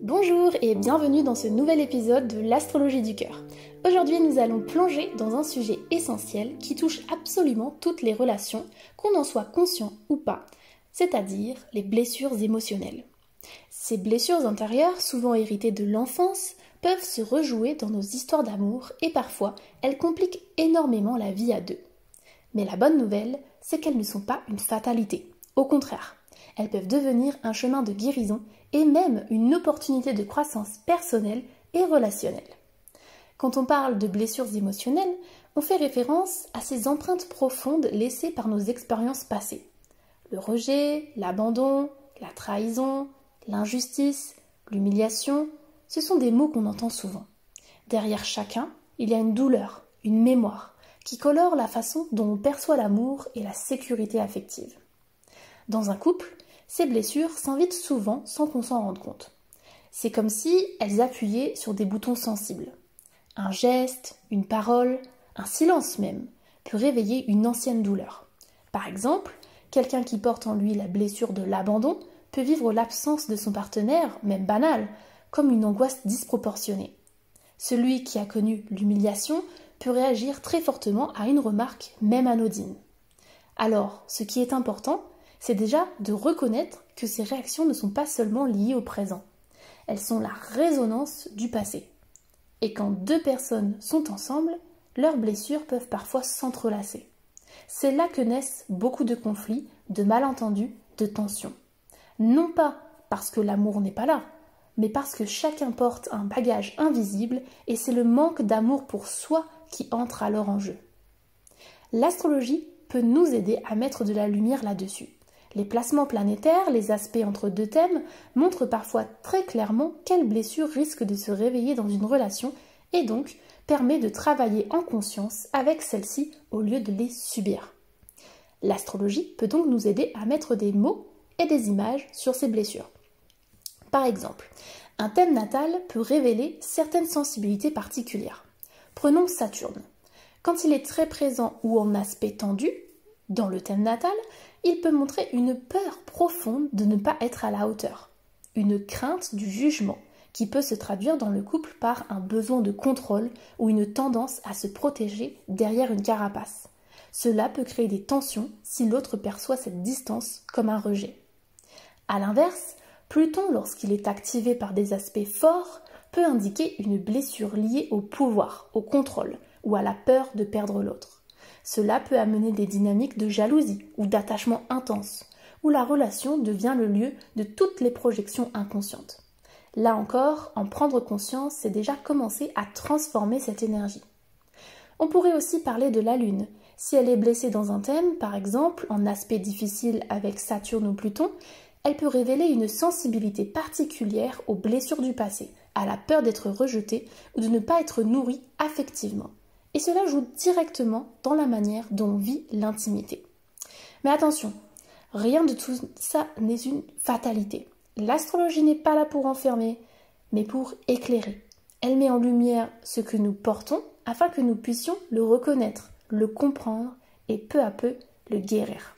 Bonjour et bienvenue dans ce nouvel épisode de l'astrologie du cœur. Aujourd'hui nous allons plonger dans un sujet essentiel qui touche absolument toutes les relations, qu'on en soit conscient ou pas, c'est-à-dire les blessures émotionnelles. Ces blessures intérieures, souvent héritées de l'enfance, peuvent se rejouer dans nos histoires d'amour et parfois elles compliquent énormément la vie à deux. Mais la bonne nouvelle, c'est qu'elles ne sont pas une fatalité. Au contraire, elles peuvent devenir un chemin de guérison et même une opportunité de croissance personnelle et relationnelle. Quand on parle de blessures émotionnelles, on fait référence à ces empreintes profondes laissées par nos expériences passées. Le rejet, l'abandon, la trahison, l'injustice, l'humiliation, ce sont des mots qu'on entend souvent. Derrière chacun, il y a une douleur, une mémoire, qui colore la façon dont on perçoit l'amour et la sécurité affective. Dans un couple, ces blessures s'invitent souvent sans qu'on s'en rende compte. C'est comme si elles appuyaient sur des boutons sensibles. Un geste, une parole, un silence même, peut réveiller une ancienne douleur. Par exemple, quelqu'un qui porte en lui la blessure de l'abandon peut vivre l'absence de son partenaire, même banale, comme une angoisse disproportionnée. Celui qui a connu l'humiliation peut réagir très fortement à une remarque, même anodine. Alors, ce qui est important, c'est déjà de reconnaître que ces réactions ne sont pas seulement liées au présent. Elles sont la résonance du passé. Et quand deux personnes sont ensemble, leurs blessures peuvent parfois s'entrelacer. C'est là que naissent beaucoup de conflits, de malentendus, de tensions. Non pas parce que l'amour n'est pas là, mais parce que chacun porte un bagage invisible et c'est le manque d'amour pour soi qui entre alors en jeu. L'astrologie peut nous aider à mettre de la lumière là-dessus. Les placements planétaires, les aspects entre deux thèmes, montrent parfois très clairement quelles blessures risquent de se réveiller dans une relation et donc permet de travailler en conscience avec celles-ci au lieu de les subir. L'astrologie peut donc nous aider à mettre des mots et des images sur ces blessures. Par exemple, un thème natal peut révéler certaines sensibilités particulières. Prenons Saturne. Quand il est très présent ou en aspect tendu, dans le thème natal, il peut montrer une peur profonde de ne pas être à la hauteur, une crainte du jugement qui peut se traduire dans le couple par un besoin de contrôle ou une tendance à se protéger derrière une carapace. Cela peut créer des tensions si l'autre perçoit cette distance comme un rejet. A l'inverse, Pluton, lorsqu'il est activé par des aspects forts, peut indiquer une blessure liée au pouvoir, au contrôle ou à la peur de perdre l'autre. Cela peut amener des dynamiques de jalousie ou d'attachement intense, où la relation devient le lieu de toutes les projections inconscientes. Là encore, en prendre conscience, c'est déjà commencer à transformer cette énergie. On pourrait aussi parler de la Lune. Si elle est blessée dans un thème, par exemple, en aspect difficile avec Saturne ou Pluton, elle peut révéler une sensibilité particulière aux blessures du passé, à la peur d'être rejetée ou de ne pas être nourrie affectivement. Et cela joue directement dans la manière dont on vit l'intimité. Mais attention, rien de tout ça n'est une fatalité. L'astrologie n'est pas là pour enfermer, mais pour éclairer. Elle met en lumière ce que nous portons afin que nous puissions le reconnaître, le comprendre et peu à peu le guérir.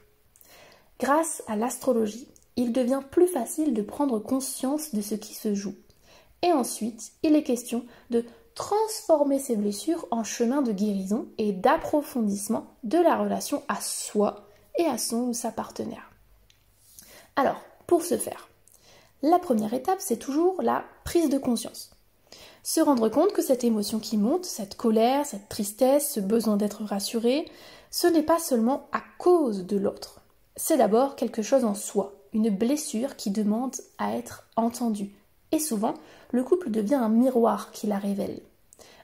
Grâce à l'astrologie, il devient plus facile de prendre conscience de ce qui se joue. Et ensuite, il est question de transformer ces blessures en chemin de guérison et d'approfondissement de la relation à soi et à son ou sa partenaire. Alors, pour ce faire, la première étape, c'est toujours la prise de conscience. Se rendre compte que cette émotion qui monte, cette colère, cette tristesse, ce besoin d'être rassuré, ce n'est pas seulement à cause de l'autre. C'est d'abord quelque chose en soi, une blessure qui demande à être entendue. Et souvent, le couple devient un miroir qui la révèle.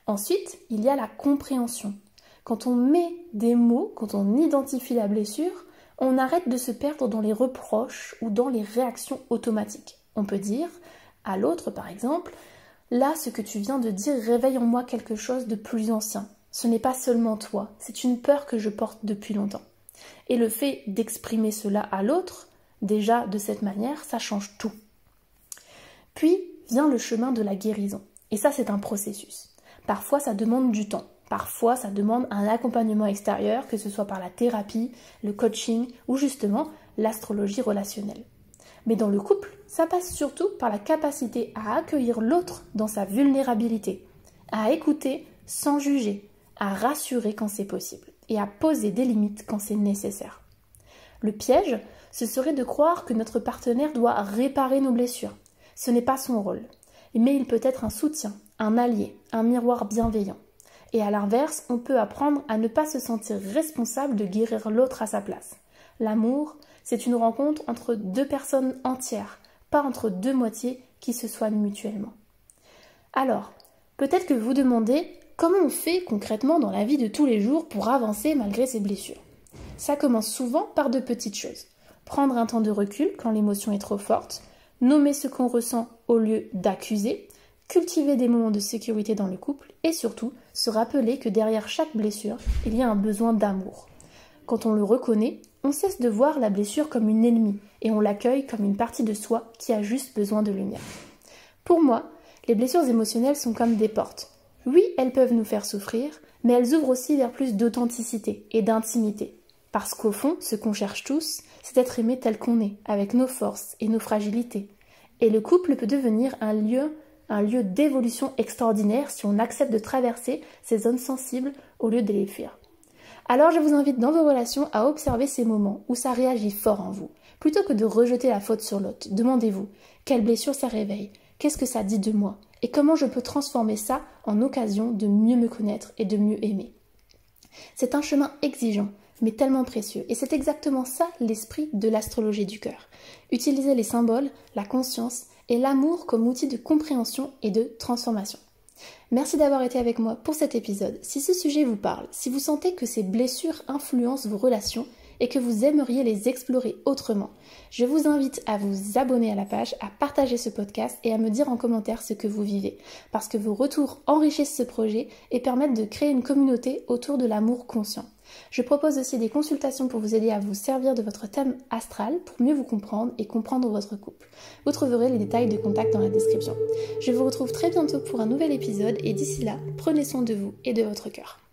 Ensuite, il y a la compréhension. Quand on met des mots, quand on identifie la blessure, on arrête de se perdre dans les reproches ou dans les réactions automatiques. On peut dire à l'autre, par exemple, « Là, ce que tu viens de dire réveille en moi quelque chose de plus ancien. Ce n'est pas seulement toi, c'est une peur que je porte depuis longtemps. » Et le fait d'exprimer cela à l'autre, déjà de cette manière, ça change tout. Puis vient le chemin de la guérison. Et ça, c'est un processus. Parfois, ça demande du temps. Parfois, ça demande un accompagnement extérieur, que ce soit par la thérapie, le coaching ou justement l'astrologie relationnelle. Mais dans le couple, ça passe surtout par la capacité à accueillir l'autre dans sa vulnérabilité, à écouter sans juger, à rassurer quand c'est possible et à poser des limites quand c'est nécessaire. Le piège, ce serait de croire que notre partenaire doit réparer nos blessures. Ce n'est pas son rôle, mais il peut être un soutien, un allié, un miroir bienveillant. Et à l'inverse, on peut apprendre à ne pas se sentir responsable de guérir l'autre à sa place. L'amour, c'est une rencontre entre deux personnes entières, pas entre deux moitiés qui se soignent mutuellement. Alors, peut-être que vous vous demandez comment on fait concrètement dans la vie de tous les jours pour avancer malgré ses blessures. Ça commence souvent par de petites choses. Prendre un temps de recul quand l'émotion est trop forte, nommer ce qu'on ressent au lieu d'accuser, cultiver des moments de sécurité dans le couple et surtout se rappeler que derrière chaque blessure, il y a un besoin d'amour. Quand on le reconnaît, on cesse de voir la blessure comme une ennemie et on l'accueille comme une partie de soi qui a juste besoin de lumière. Pour moi, les blessures émotionnelles sont comme des portes. Oui, elles peuvent nous faire souffrir, mais elles ouvrent aussi vers plus d'authenticité et d'intimité. Parce qu'au fond, ce qu'on cherche tous, c'est d'être aimé tel qu'on est, avec nos forces et nos fragilités. Et le couple peut devenir un lieu d'évolution extraordinaire si on accepte de traverser ces zones sensibles au lieu de les fuir. Alors je vous invite dans vos relations à observer ces moments où ça réagit fort en vous. Plutôt que de rejeter la faute sur l'autre, demandez-vous quelle blessure ça réveille, qu'est-ce que ça dit de moi et comment je peux transformer ça en occasion de mieux me connaître et de mieux aimer. C'est un chemin exigeant, mais tellement précieux. Et c'est exactement ça l'esprit de l'astrologie du cœur. Utiliser les symboles, la conscience et l'amour comme outil de compréhension et de transformation. Merci d'avoir été avec moi pour cet épisode. Si ce sujet vous parle, si vous sentez que ces blessures influencent vos relations et que vous aimeriez les explorer autrement, je vous invite à vous abonner à la page, à partager ce podcast et à me dire en commentaire ce que vous vivez, parce que vos retours enrichissent ce projet et permettent de créer une communauté autour de l'amour conscient. Je propose aussi des consultations pour vous aider à vous servir de votre thème astral pour mieux vous comprendre et comprendre votre couple. Vous trouverez les détails de contact dans la description. Je vous retrouve très bientôt pour un nouvel épisode et d'ici là, prenez soin de vous et de votre cœur.